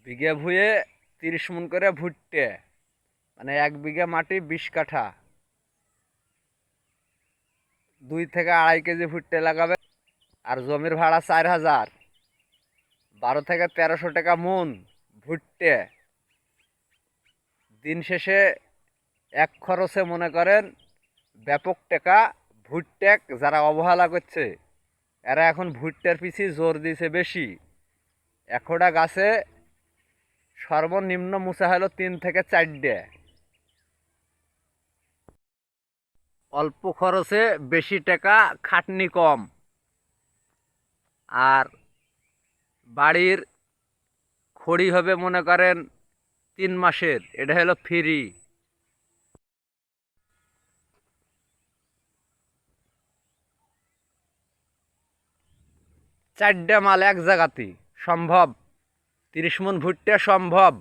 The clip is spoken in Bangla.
বিঘে ভুঁয়ে 30 মণ করে ভুট্টে, মানে 1 বিঘা মাটি 20 কাঠা, 2 থেকে 2.5 কেজি ভুট্টে লাগাবে। আর জমির ভাড়া 4,000, 12 থেকে 1300 টাকা ভুট্টে। দিন শেষে এক খরচে মনে করেন ব্যাপক টাকা। ভুট্টেক যারা অবহেলা করছে এরা এখন ভুট্টের পিছি জোর দিছে বেশি। একটা গাছে সর্বনিম্ন মুচা হলো 3 থেকে 4টে। অল্প খরচে বেশি টাকা, খাটনি কম। আর বাড়ির খড়ি হবে মনে করেন 3 মাসের, এটা হলো ফ্রি। 4টে মাল এক জায়গাতেই সম্ভব। 30 মণ ভুট্টে সম্ভব।